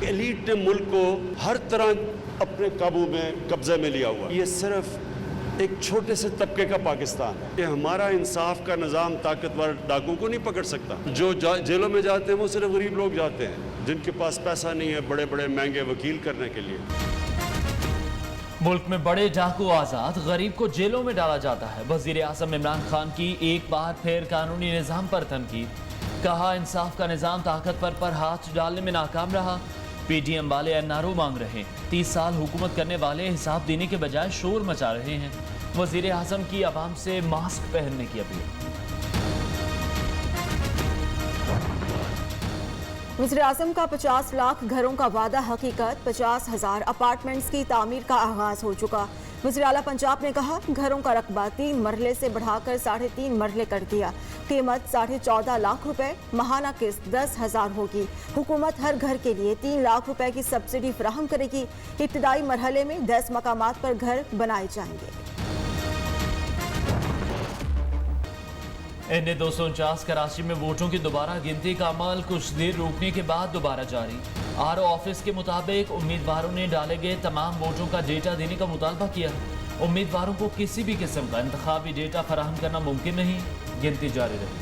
Elite ने मुल्क को हर तरह अपने काबू में, कब्जे में लिया हुआ। ये सिर्फ एक छोटे से तबके का पाकिस्तान है। ये हमारा इंसाफ का निज़ाम ताकतवर डाकू को नहीं पकड़ सकता। जो जेलों में जाते हैं वो सिर्फ गरीब लोग जाते हैं, जिनके पास पैसा नहीं है बड़े बड़े महंगे वकील करने के लिए। मुल्क में बड़े डाकू आजाद, गरीब को जेलों में डाला जाता है। वजीर आज़म इमरान खान की एक बार फिर कानूनी निज़ाम पर तनकीद। कहा इंसाफ का निज़ाम ताकतवर पर हाथ डालने में नाकाम रहा। पीडीएम वाले एनआरओ मांग रहे हैं। 30 साल हुकूमत करने वाले हिसाब देने के बजाय शोर मचा रहे हैं। वजीर आज़म की आवाम से मास्क पहनने की अपील। वज़ीर आज़म का 50 लाख घरों का वादा हकीकत, 50,000 अपार्टमेंट्स की तामीर का आगाज हो चुका। वज़ीर आला पंजाब ने कहा घरों का रकबा 3 मरहले से बढ़ाकर 3.5 मरहले कर दिया। कीमत 14.5 लाख रुपए, माहाना किस्त 10,000 होगी। हुकूमत हर घर के लिए 3 लाख रुपए की सब्सिडी फराहम करेगी। इब्तिदाई मरहले में 10 मकामात पर घर बनाए जाएंगे। NA 249 कराची में वोटों की दोबारा गिनती का अमल कुछ देर रोकने के बाद दोबारा जारी। RO ऑफिस के मुताबिक उम्मीदवारों ने डाले गए तमाम वोटों का डेटा देने का मुतालबा किया। उम्मीदवारों को किसी भी किस्म का इंतखाबी डेटा फराहम करना मुमकिन नहीं। गिनती जारी रही।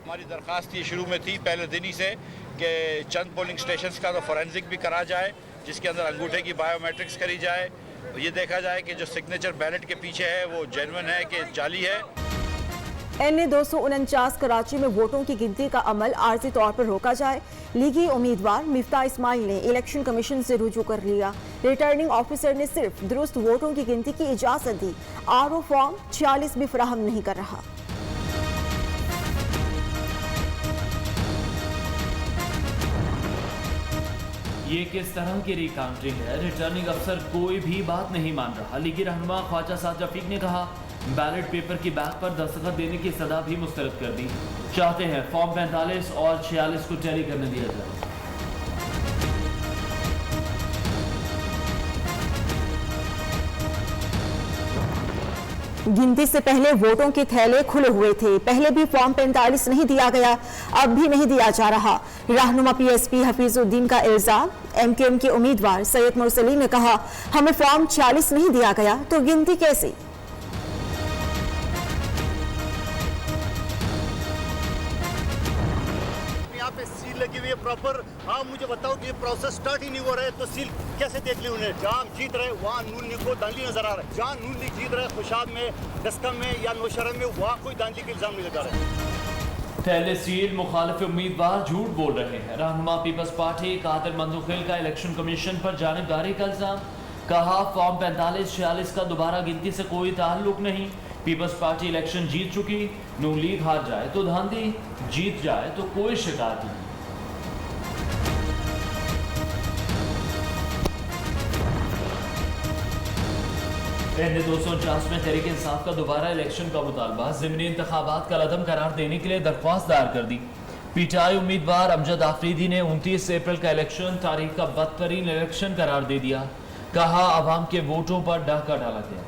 हमारी दरख्वास्त ये शुरू में थी पहले दिन ही से कि चंद पोलिंग स्टेशंस का तो फोरेंसिक भी करा जाए, जिसके अंदर अंगूठे की बायोमेट्रिक्स करी जाए, ये देखा जाए कि जो सिग्नेचर बैलेट के पीछे है वो जेन्युइन है कि जाली है। NA 249 कराची में वोटों की गिनती का अमल आर्जी तौर पर रोका जाए। लीगी उम्मीदवार मिफ्ता इस्माइल ने इलेक्शन कमीशन से रुजू कर लिया। रिटर्निंग ऑफिसर ने सिर्फ दुरुस्त वोटों की गिनती की इजाजत दी। RO फॉर्म 46 भी फराहम नहीं कर रहा। ये किस तरह की रिकाउंटिंग है? रिटर्निंग अफसर कोई भी बात नहीं मान रहा। लीगी रहनुमा ख्वाजा साद रफीक ने कहा बैलेट पेपर की बैग पर दस्तखत देने की सदा भी मुस्तरद कर दी। चाहते हैं फॉर्म 45 और 46 को टैली करने दिया जाए। गिनती से पहले वोटों के थैले खुले हुए थे। पहले भी फॉर्म 45 नहीं दिया गया, अब भी नहीं दिया जा रहा। रहनुमा PSP हफीजुद्दीन का इल्जाम। MKM के उम्मीदवार सैयद मुरसली ने कहा हमें फॉर्म 46 नहीं दिया गया तो गिनती कैसी? यहाँ पे सील लगी हुई है प्रॉपर। आप मुझे बताओ कि ये प्रोसेस स्टार्ट ही नहीं हो रहा है तो सील कैसे देख ली उन्हें? जहाँ जीत रहे वहाँ नून लीग को दांधली नजर आ रहा है। जहाँ नून लीग जीत रहे खुशाब में, दस्कम में या नौशहरा में, वहाँ कोई दांधली के इल्जाम नहीं लगा रहा है। थैले सील मुखालिफ उम्मीदवार झूठ बोल रहे हैं। रहनुमा पीपल्स पार्टी कादिर मंदुखिल का इलेक्शन कमीशन पर जानिबदारी का इल्जाम। कहा फॉर्म 45-46 का दोबारा गिनती से कोई ताल्लुक नहीं। पीपल्स पार्टी इलेक्शन जीत चुकी। नून लीग हार जाए तो धांधली, जीत जाए तो कोई शिकायत नहीं। NA 249 में तहरीक इंसाफ का दोबारा इलेक्शन का मुतालबा। ज़िमनी इंतखाबात का लदम करार देने के लिए दरख्वास्त दायर कर दी। PTI उम्मीदवार अमजद आफरीदी ने 29 अप्रैल का इलेक्शन तारीख का बदतरीन इलेक्शन करार दे दिया। कहा आवाम के वोटों पर डाका डाला गया।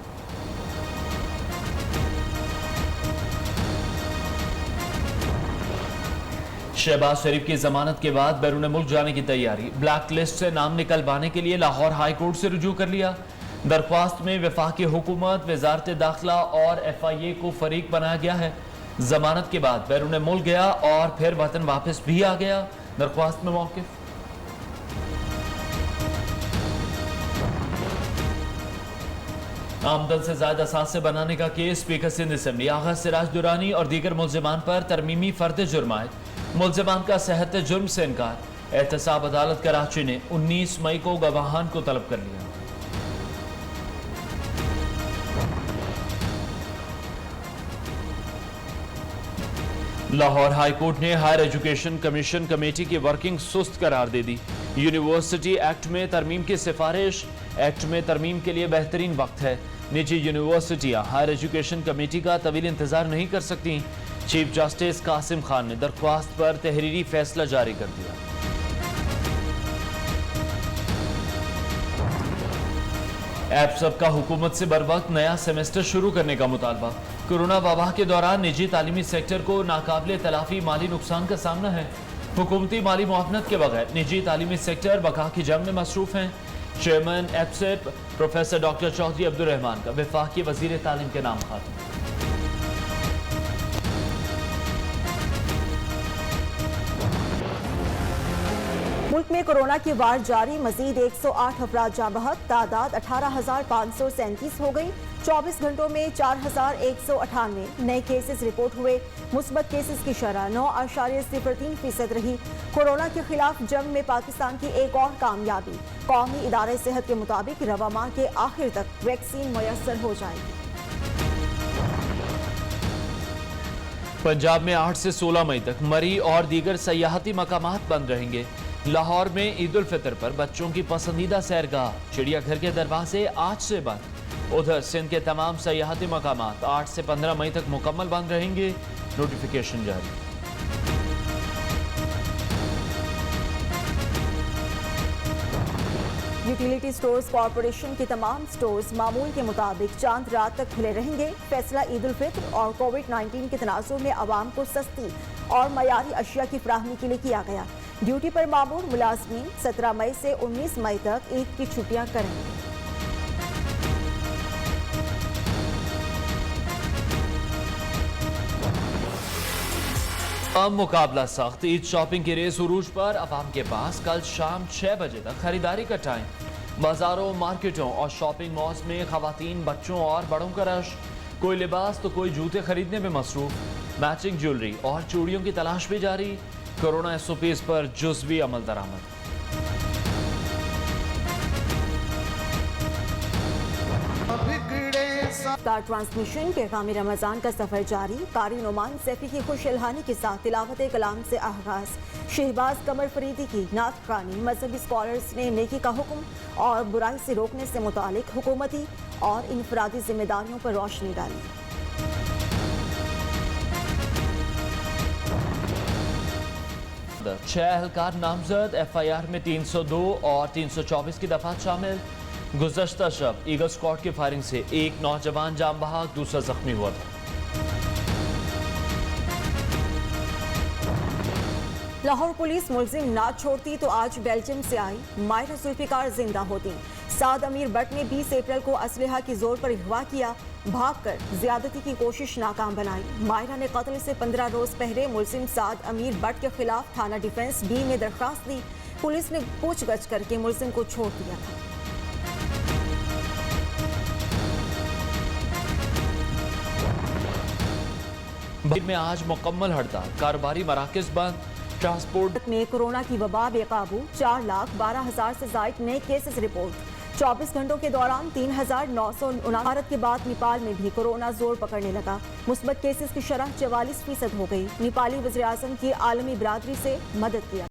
शहबाज शरीफ की जमानत के बाद बैरून मुल्क जाने की तैयारी। ब्लैक लिस्ट से नाम निकलवाने के लिए लाहौर हाई कोर्ट से रुजू कर लिया। दरख्वास्त में वफाकी हुकूमत, वजारत दाखिला और FIA को फरीक बनाया गया है। जमानत के बाद बैरून मुल्क गया और फिर वतन वापस भी आ गया। दरख्वास्त में मौक़िफ़। आमदन से ज्यादा असासे बनाने का केस स्पीकर सिंध असम्बली आगा सिराज दुरानी और दीगर मुल्जिमान पर तरमीमी फर्द जुर्मायत। मुल्जिमान का सेहत जुर्म से इनकार। एहतसाब अदालत कराची ने 19 मई को गवाहान को तलब कर लिया। लाहौर हाई कोर्ट ने हायर एजुकेशन कमीशन कमेटी की वर्किंग सुस्त करार दे दी। यूनिवर्सिटी एक्ट में तरमीम की सिफारिश। एक्ट में तरमीम के लिए बेहतरीन वक्त है। निजी यूनिवर्सिटियां हायर एजुकेशन कमेटी का तवील इंतजार नहीं कर सकती। चीफ जस्टिस कासिम खान ने दरख्वास्त पर तहरीरी फैसला जारी कर दिया। एप्सब का हुकूमत से बर वक्त नया सेमेस्टर शुरू करने का मुतालबा। कोरोना वबा के दौरान निजी तालीमी सेक्टर को नाकाबिले तलाफी माली नुकसान का सामना है। हुकूमती माली मुआवनत के बगैर निजी तालीमी सेक्टर बका की जंग में मसरूफ हैं। चेयरमैन एफसेट प्रोफेसर डॉक्टर चौधरी अब्दुल रहमान का वफाकी वजीर तालीम के नाम खत। मुल्क में कोरोना की वार जारी, मजीद 108 अफराद जाँ बहक, तादाद 18,537 हो गई। 24 घंटों में 4,198 नए केसेस रिपोर्ट हुए। मुस्बत केसेस की शरह 9.03% रही। कोरोना के खिलाफ जंग में पाकिस्तान की एक और कामयाबी, कौमी इदारे सेहत के मुताबिक रवा माह के आखिर तक वैक्सीन मुयस्सर हो जाएगी। पंजाब में 8 से 16 मई तक मरी और दीगर सयाहती मकामात बंद रहेंगे। लाहौर में ईद उल फितर पर बच्चों की पसंदीदा सैरगाह चिड़ियाघर के दरवाजे आज से बंद। उधर सिंध के तमाम सयाहती मकामात 8 से 15 मई तक मुकम्मल बंद रहेंगे। नोटिफिकेशन जारी। यूटिलिटी स्टोर्स कॉरपोरेशन के तमाम स्टोर्स मामूल के मुताबिक चांद रात तक खुले रहेंगे। फैसला ईद उल फितर और कोविड-19 के तनाजुर में आवाम को सस्ती और मयारी अशिया की फराहमी के लिए किया गया। ड्यूटी पर मामूर मुलाजमीन 17 मई से 19 मई तक ईद की छुट्टियां करेंगे। अब मुकाबला सख्त। ईद शॉपिंग की रेस उरूज पर। अवाम के पास कल शाम 6 बजे तक खरीदारी का टाइम। बाजारों, मार्केटों और शॉपिंग मॉल्स में खवातीन, बच्चों और बड़ों का रश। कोई लिबास तो कोई जूते खरीदने में मसरूफ। मैचिंग ज्वेलरी और चूड़ियों की तलाश भी जारी। कोरोना एसओपीज पर जुज़वी अमल दरामद। स्टार ट्रांसमिशन पैगाम रमजान का सफर जारी। कारी नुमान सैफी की खुश इल्हानी के साथ तिलावत कलाम से आगाज। शहबाज कमर फरीदी की नात खानी। मजहबी स्कॉलर्स ने नेकी का हुक्म और बुराई से रोकने से मुतालिक हुकूमती और इनफरादी जिम्मेदारियों पर रोशनी डाली। छह एहलकार नामजद। एफआईआर में 302 और 324 की दफात शामिल। गुज़श्ता शब ईगल स्क्वाड की फायरिंग से एक नौजवान जाम बहाक, दूसरा जख्मी हुआ था। लाहौर पुलिस मुलजिम ना छोड़ती तो आज बेल्जियम से आई माहिरा जुल्फिकार जिंदा होती। साद अमीर बट ने 20 अप्रैल को असलहा की जोर पर अगवा किया, भागकर ज्यादती की कोशिश नाकाम बनाई। माहिरा ने कत्ल से 15 रोज पहले मुलजिम साद अमीर बट के खिलाफ थाना डिफेंस बी में दरख्वास्त दी। पुलिस ने पूछगछ करके मुलजिम को छोड़ दिया था। में आज मुकम्मल हड़ताल, कारोबारी मराकज बंद। ट्रांसपोर्ट में कोरोना की वबा बेकाबू। 4,12,000 से ज्यादा नए केसेस रिपोर्ट। 24 घंटों के दौरान 3,959। भारत के बाद नेपाल में भी कोरोना जोर पकड़ने लगा। मुस्बत केसेस की शरह 44% हो गई। नेपाली वज़ीर आज़म की आलमी बिरादरी से मदद किया।